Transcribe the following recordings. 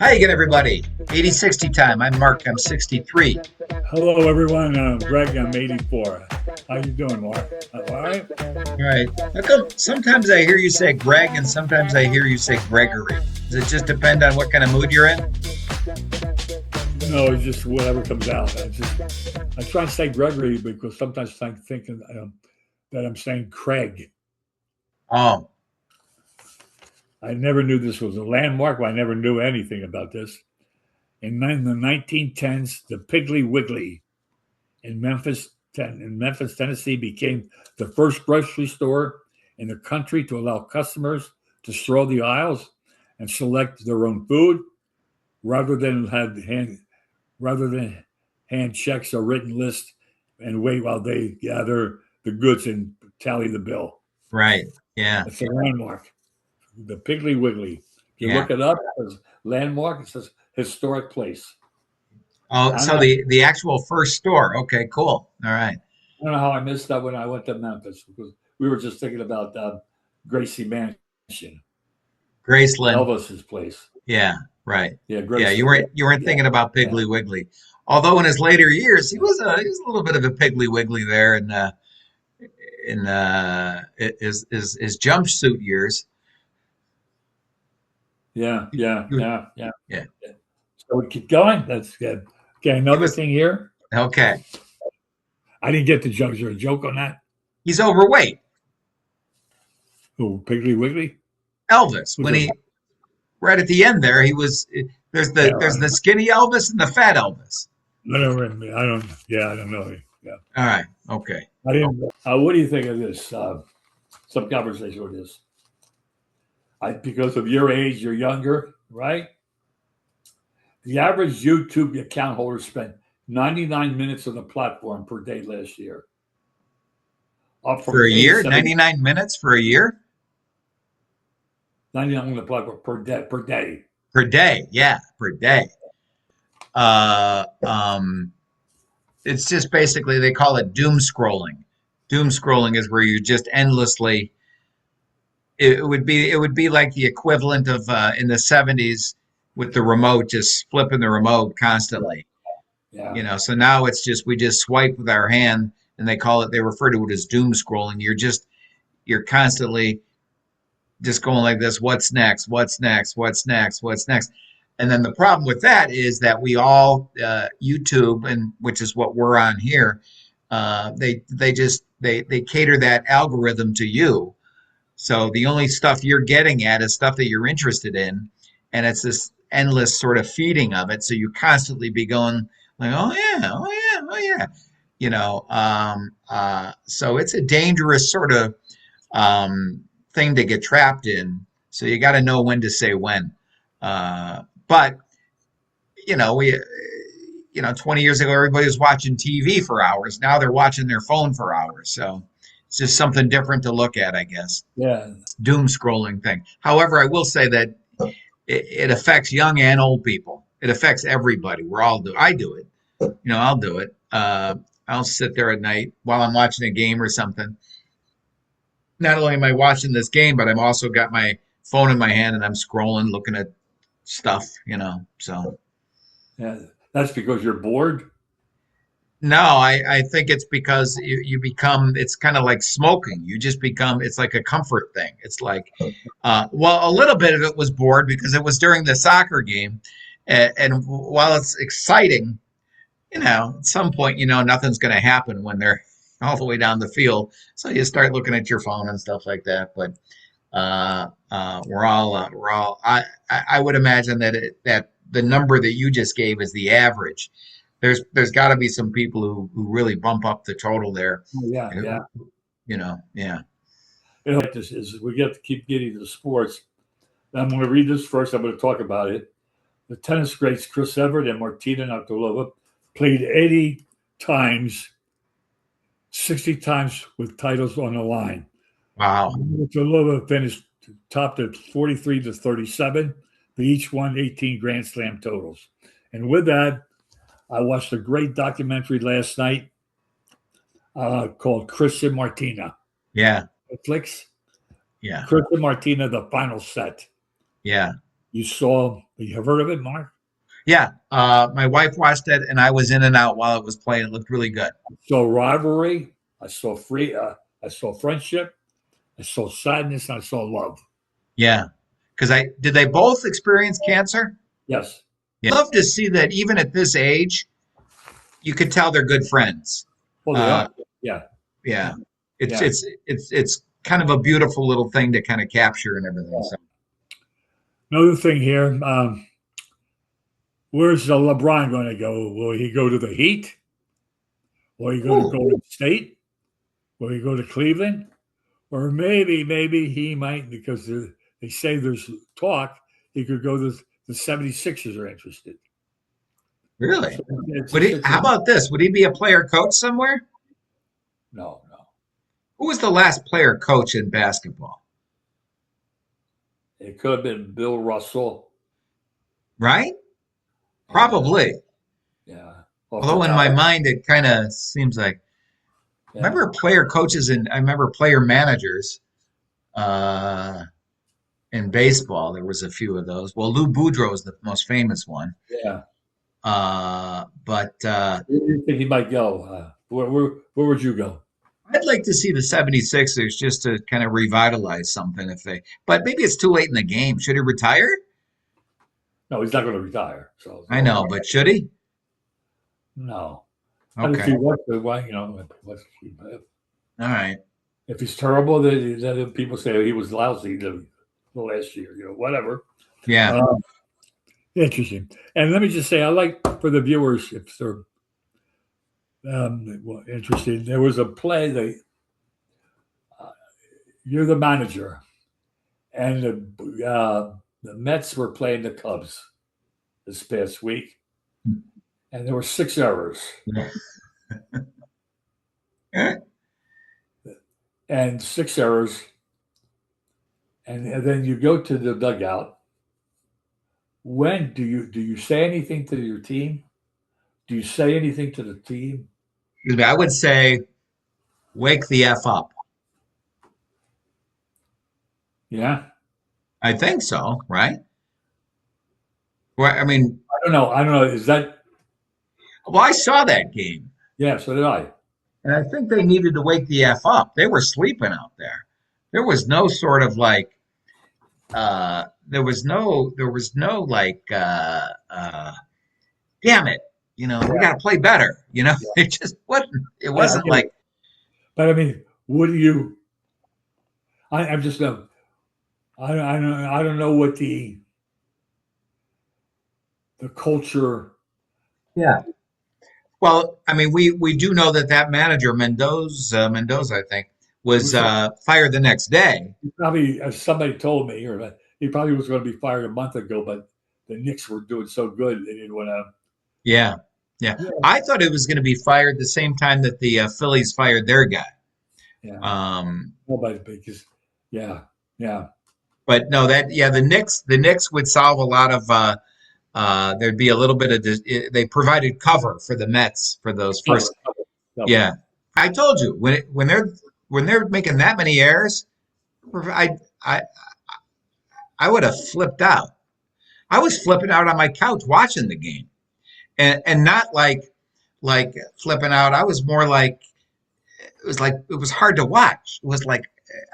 Hi again, everybody. 80-60 time. I'm Mark. I'm 63. Hello, everyone. Greg, I'm 84. How you doing, Mark? All right? All right. How come sometimes I hear you say Greg and sometimes I hear you say Gregory? Does it just depend on what kind of mood you're in? No, it's just whatever comes out. I try to say Gregory because sometimes I'm thinking that I'm saying Craig. Oh, I never knew this was a landmark. I never knew anything about this. The 1910s, the Piggly Wiggly in Memphis, Tennessee, became the first grocery store in the country to allow customers to stroll the aisles and select their own food rather than hand checks or written lists and wait while they gather the goods and tally the bill. right. Yeah. It's a landmark. The Piggly Wiggly. If you Yeah. look it up, it says landmark. It says historic place. Oh, I don't so know, the actual first store. Okay, cool. All right. I don't know how I missed that when I went to Memphis because we were just thinking about Gracie Mansion, Graceland. Elvis's place. Yeah, right. Yeah, Yeah, you Graceland. weren't you weren't Yeah, thinking about yeah, Piggly Wiggly. Although in his later years yeah, he was a little bit of a Piggly Wiggly there in his jumpsuit years. yeah, He, yeah, he was- yeah, yeah. yeah. So we keep going. That's good. Okay, He another was thing here. okay. I didn't get the joke. Is there a joke on that? He's overweight. Oh, Piggly Wiggly? Elvis, Who's when a he right at the end there, he was yeah, there's the skinny Elvis and the fat Elvis. I don't, yeah, I don't know. Yeah. All right. Okay. I didn't. What do you think of this? Some conversation with this. Because of your age, you're younger, right? The average YouTube account holder spent 99 minutes on the platform per day last year, up For from a year, 87 99 minutes for a year 99 on the platform per day. per day. Yeah, per day. Uh, um, it's just basically they call it doom scrolling. Doom scrolling is where you just endlessly. It would be like the equivalent of in the 70s with the remote, just flipping the remote Yeah, constantly. yeah, So now it's just we just swipe with our hand, and they refer to it as doom scrolling. You're constantly just going like this. What's next? What's next? What's next? What's next? And then the problem with that is that we all YouTube, and which is what we're on here. They cater that algorithm to you. So the only stuff you're getting at is stuff that you're interested in, and it's this endless sort of feeding of it. So you constantly be going like, oh yeah, oh yeah, oh yeah, so it's a dangerous sort of thing to get trapped in. So you got to know when to say when. But we 20 years ago everybody was watching TV for hours. Now they're watching their phone for hours. So it's just something different to look at, I guess. yeah. Doom scrolling thing. However, I will say that it affects young and old people. It affects everybody. We're all do. I do it. I'll do it. I'll sit there at night while I'm watching a game or something. Not only am I watching this game, but I'm also got my phone in my hand and I'm scrolling, looking at stuff. So Yeah, that's because you're bored. no, I think it's because you become, it's kind of like smoking. You just become, it's like a comfort thing. It's like, well, a little bit of it was bored because it was during the soccer game. And while it's exciting, at some point, nothing's going to happen when they're all the way down the field. So you start looking at your phone and stuff like that. But I would imagine that the number that you just gave is the average. There's got to be some people who really bump up the total there. Oh, yeah, yeah. Yeah. Like this is we get to keep getting to sports. I'm going to read this first. I'm going to talk about it. The tennis greats Chris Evert and Martina Navratilova played 80 times, 60 times with titles on the line. Wow. Navratilova finished topped at 43-37. They each won 18 Grand Slam totals. And with that, I watched a great documentary last night called Chris and Martina. Yeah. Netflix. Yeah. Chris and Martina, the final set. Yeah. You have heard of it, Mark? Yeah. My wife watched it, and I was in and out while it was playing. It looked really good. So rivalry. I saw friendship. I saw sadness. And I saw love. Yeah. Because did they both experience cancer? Yes. Yeah. I love to see that even at this age, you could tell they're good friends. Well, they Uh, are. Yeah. yeah. It's Yeah. it's it's kind of a beautiful little thing to kind of capture and everything. So Another thing here. Where's LeBron going to go? Will he go to the Heat? Will he go to ooh, Golden State? Will he go to Cleveland? Or maybe he might, because they say there's talk, he could go to the 76ers are interested. really? So Would he? How about this? Would he be a player coach somewhere? no, no. Who was the last player coach in basketball? It could have been Bill Russell. Right? And, Probably. yeah. Off the Although in top. my mind it kind of seems like I Yeah. remember player coaches and I remember player managers uh, in baseball. There was a few of those. Well, Lou Boudreau is the most famous one. Yeah. But Where do you think he might go? Where would you go? I'd like to see the 76ers just to kind of revitalize something if they, but maybe it's too late in the game. Should he retire? No, he's not going to retire. So I know, but should he? no. But if Okay. he wants to, why, All right. if he's terrible, then people say he was lousy the last year, whatever. Yeah. Interesting. And let me just say, I like for the viewers, if they're interested, there was a play that you're the manager, and the Mets were playing the Cubs this past week, and there were 6 errors. And 6 errors, and then you go to the dugout. When do you say anything to your team? Do you say anything to the team? Excuse me. I would say wake the F up. Yeah, I think so, right? Well, I mean, I don't know. I don't know. Is that well, I saw that game, yeah? So did I. and I think they needed to wake the F up. They were sleeping out there. There was no sort of like, there was no like, damn it, we got to play better. It just wasn't. It I wasn't get it. like, But I mean, what do you? I'm just I don't know what the culture. yeah. Well, I mean, we do know that manager Mendoza, I think, was Was fired the next day. probably, as somebody told me, or he probably was going to be fired a month ago, but the Knicks were doing so good they didn't want to. Yeah, yeah. Yeah, I thought it was going to be fired the same time that the Phillies fired their guy. yeah. Um, Nobody because yeah, yeah. but no, the Knicks would solve a lot of. There'd be a little bit of they provided cover for the Mets for those Cover, first. cover. Yeah, I told you when they're making that many errors, I I I would have flipped out. I was flipping out on my couch watching the game, and not like flipping out. I was more like it was hard to watch. It was like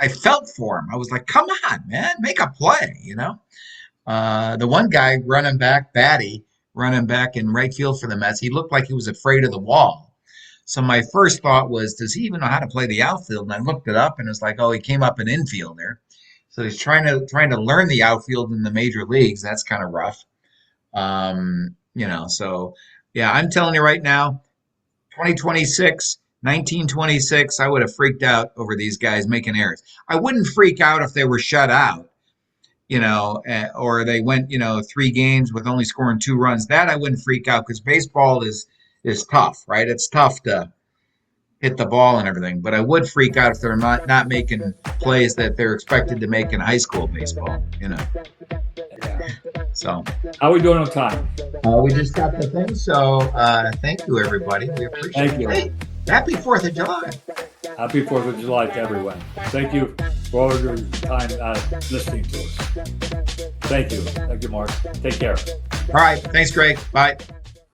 I felt for him. I was like, come on, man, make a play. The one guy running back, Batty, running back in right field for the Mets, he looked like he was afraid of the wall. So my first thought was, does he even know how to play the outfield? And I looked it up, and it's like, oh, he came up an infielder. So he's trying to learn the outfield in the major leagues. That's kind of rough. So yeah, I'm telling you right now, 2026, 1926, I would have freaked out over these guys making errors. I wouldn't freak out if they were shut out, or they went, 3 games with only scoring 2 runs. That I wouldn't freak out because baseball is tough, right? It's tough to hit the ball and everything. But I would freak out if they're not making plays that they're expected to make in high school baseball. Yeah. So How are we doing on time? we just got the thing. So thank you, everybody. We appreciate Thank it. you. Hey, happy 4th of July. Happy 4th of July to everyone. Thank you for all your time listening to us. Thank you. Thank you, Mark. Take care. All right. Thanks, Greg. Bye.